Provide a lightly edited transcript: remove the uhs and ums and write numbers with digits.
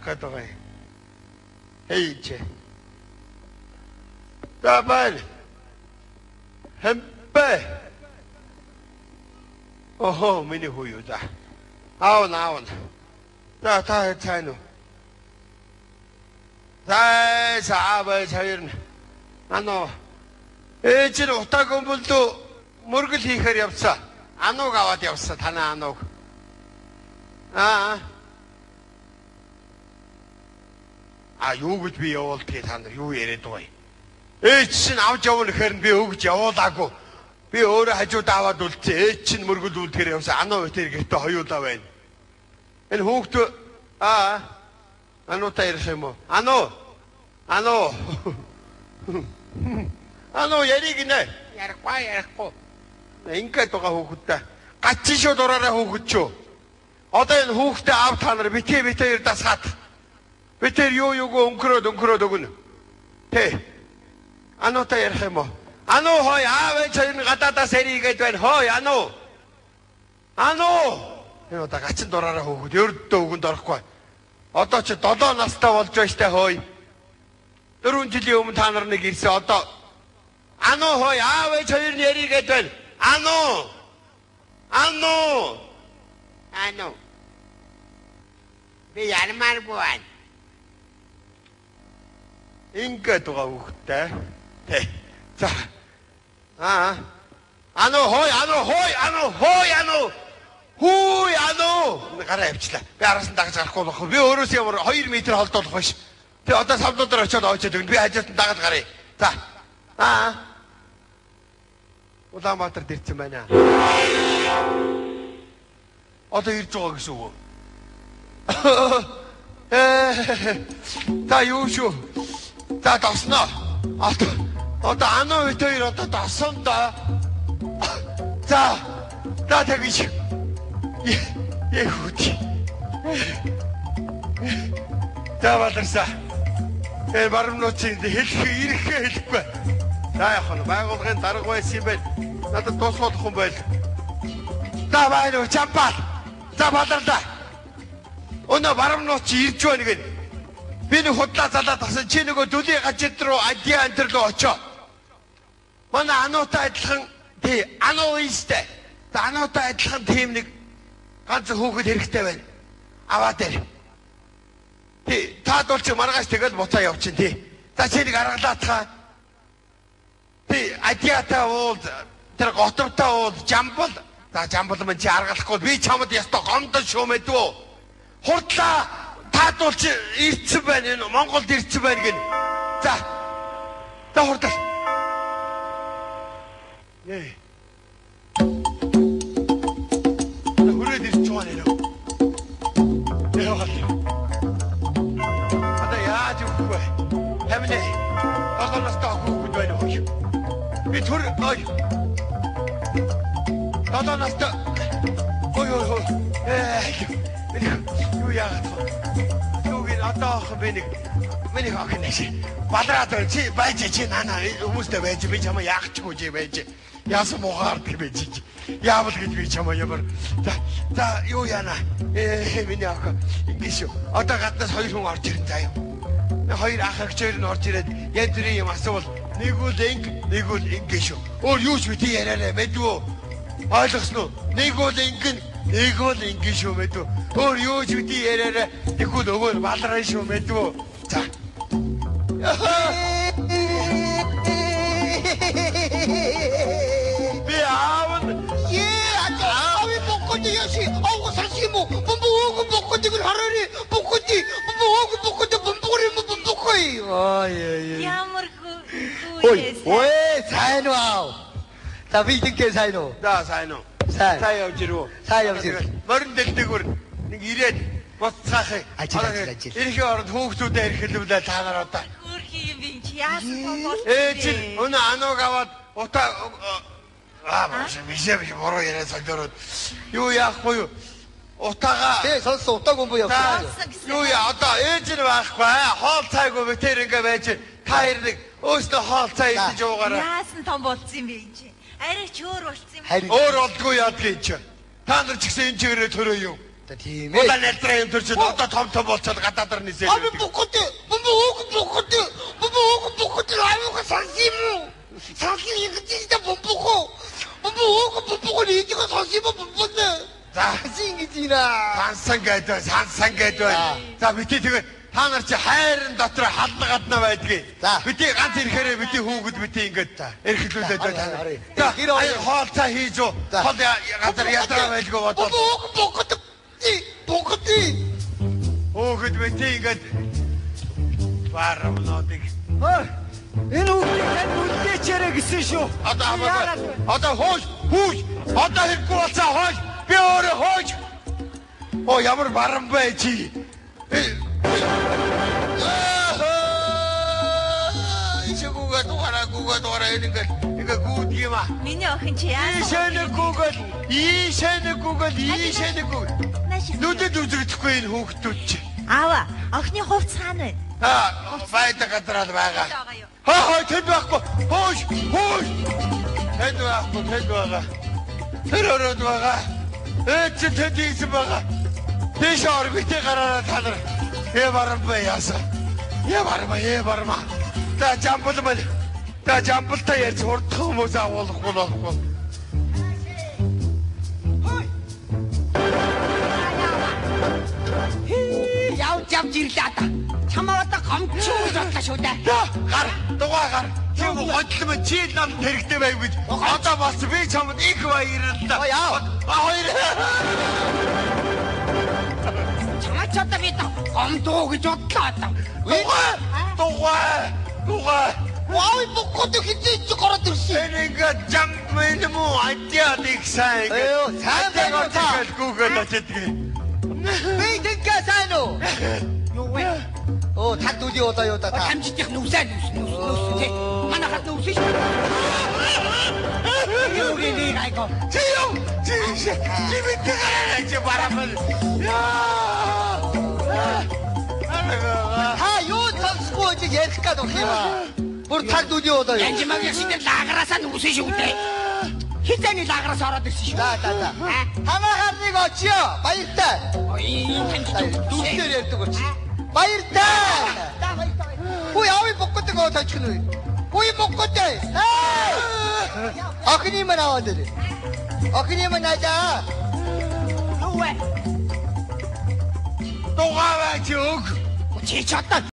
Katokay. Hey, che. Tabal. Hempe. Oh, mini huyu da. Aon. Da taino. Da saaba chayirna. Ano. Чин утаагүй болдоо мөргөл хийхээр явцаа. Анууг аваад явсан танаа анууг. Юу гэж би явуулдгийг та нар юу яриад байгаа юм? Чин авч явна гэхээр би өгч явуулаагүй. Би өөрөө хажууд аваад үлдсэн. Чин мөргөл үлдэхээр явсан. Ануу тэр гэртээ хоёулаа байна. Энэ хүүхд ануутай ярих юм уу? Ануу яриг нэ. Ярихгүй. Ингээд байгаа хүүхдтэй. Гацчих шүү дураараа хүүхэд чөө. Одоо энэ хүүхдээ аав та нар битээ дасгаад. Битээр юуг өнгөрөөд өгнө. Тэ. Ануутай ярих юм уу? Ануу хой аав энэ гадаадаас эрийгээд байна. Хой ануу. Энэ одоо гачин дураараа хүүхэд ердөө өгөнд орохгүй. Одоо ч 7 настай болж байна штэ хой. 4 жилийн өмнө та нар нэг ирсэн. Одоо ануу хой аав хоёр нь эрийгээд байна. Ануу. Би ярмааргүй байна. Ингээд байгаа хүүхдтэй. Тэ. За. Ануу. Гараа явчлаа. Би араас нь дагаж гарахгүй болох. Би өөрөөсөө ямар 2 м холдуулах биш. Тэ одоо савдуудаар очиод оочод өгнө. Би хажууд нь дагаад гарыг. За. Улаанбаатар дэрсэн байна. Одоо ирж байгаа гэсэн үг. Та юу шүү? За досноо. Одоо ануу хоёр одоо досон да. За тэгэж. Яхути. За баларсаа. Баримнуудын хэлэхгүй. За яах вэ? Байгуулгын дарга байсан юм байна. Надад туслах хүн байл. За байна уу чампаа. За баларлаа. Өнөө баримнууд чи ирж байна гэн. Би нэг худлаа залаад тасан чи нөгөө дүлийн гажид руу адиа антер руу очоо. Манай ануутай адилхан тий ануу ийстэй. За ануутай адилхан тийм нэг ганц хүүхэд хэрэгтэй байна. Аваад ир. Тий таад бол чи маргааш тэгэл буцаа явчин тий. За чи нэг аргалаа таа. Тий адиатай уул тэр готовтой уул жамбал. За жамбал мэн чи аргалахгүй би чамд ястаа гомдол шүү мэдвөө. Хурдлаа таадуул чи ирцэн байна энэ Монголд ирцэн байна гин. За хурдал. Хүрээд ирч байгаа нэ. Одоо яаж өгөх вэ? Хамнэ. Агаас таахгүй байна уу? Би түр ой. Надаас та ой. Юу яагаад вэ? Юугийн одоо миний хохнеш. Балраад чи байж чи нана хүмүүстэй байж би чамаа яахчгүй чи байж. Яасан муугаар гэж. Яавал гэж би чамаа ямар. За юу яана? Миний ах ингэж одоо гаднаас 2 хүн орж ирэн заяа. Хоёр ах эгчээр нь орж ирээд яг тэрийн юм асуувал нэг үл ингэ шүү. Өөр юу ч бити яриараа мэдвөө. Ойлгосноо? Нэг үл ингэ шүү мэдвөө. Өөр юу ч бити яриараа тэгвэл өгөөл балраа шүү мэдвөө. За. Би аав яши авга сарсимо бомбог боккотиг хараари боккоти бомбогори бомбогой ямар хөө сайн уу та видик сайн уу сайн явж ирв. Морин дэлдэгүр нэг ирээд боцгаах ажил ирэх оронд хүүхдүүдээ эрхлүүлээ та нар одоо хөрхи юм би чи яасан бол чи өнөө анууг аваад Мишээ буруу яриа солиороод юу яахгүй юу? Утаага. Тэ сонсоо утааг юм буу яваа. Юу яа одоо ээж нь байхгүй хоол цайгүй битэр ингээ байж та хэрэг өөстөө хоол цай идэж уугаараа. Яасан том болцсон юм бэ энэ чи? Арай ч өөр болцсон юм. Өөр болдгүй яадгүй энэ чи. Та нар ч гэсэн энэ чигээрээ төрөө юу? Тийм ээ. Удаа нэтрээ юм төрчод одоо том болцоод гадаадар нисээ. Аби бухот аюуга сонсимо. Сонсимо ингэжтэй бомбохоо. Бомбохоо ийжгээ сонсимо бомбоно. За сингидина. сансан гэдэг. За бити тэгээд та нар чи хайрын дотор халдан гадна байдгийг. Бити ганц ирэхээрээ бити хүүхэд бити ингээд эрхлүүлээд байна. За хоол цаа хийж уу. Хоол газар ядраа байлгүй бодоод. Бухот. Хүүхэд бити ингээд барамнуудыг. Энэ үлдээчээрэй гэсэн шүү. Одоо хөөж. Одоо хэрэггүй болцаа хөөж. Би өөрөө хөөж. Оо ямар барам бай чи. Ичгүүгээ дугаараа ингээ гүйд юм аа. Миний охин чи яасан? Ийшэнэ гүүгэл. Нүдэд үзэгдэхгүй энэ хүүхдүүд чи. Аава, охины хувц хаана вэ? Байда гадраад байгаа. Хаа тэнд байхгүй. Хөөж. Тэнд байгаа. Тэр өрөөд байгаа. Эцэг тэнд ийсэн байгаа. Тэш орбитэ гараараа та нар. Барам бай яасан. Барма. Та жамбалтай ярьж хурдах хүмүүс агуулахгүй болохгүй. Явж ирлээ та. Чамаа одоо гомчуу бодлоо шүү дээ. Дугаар. Чи годлоо чи намд хэрэгтэй байв гэж. Одоо бас би чамд их баярлалаа. Яа. Хоёр. Чамаа ч одоо би гомдоо гэж бодлоо одоо. Дугаар. Вау бухот хитэж гараад ирсэн. Энийгээ жамбын муу адяад их сайн. Сайн байна та. Гүүгэл очидгээ. Би тэггээ сайн уу? Юу вэ? Таг дүүли удаа юу та. Хамжитих нүсээ. Манайхад нүсээ шүү. Юу гэнэ гайго. Чи битээ барамал. Юу сонсгүй ярих гээд болох юм аа. Бүр таг дүүли удаа юу. Янжимаг яшидэр лагараасаа нүсээ шүү дээ. Хитэний лагараас ороод ирсэн шүү. За. Хамаагаар нэг очиё. Баяртай. Дүрээр ярьдаг оч. Баяртай. Хүй ави боккотыг оотаачих нь. Хүй боккотой. Охины мань аваад ирээ. Охины мань аажаа. Юу вэ? Дугаараа чи өг. Чи ч одоо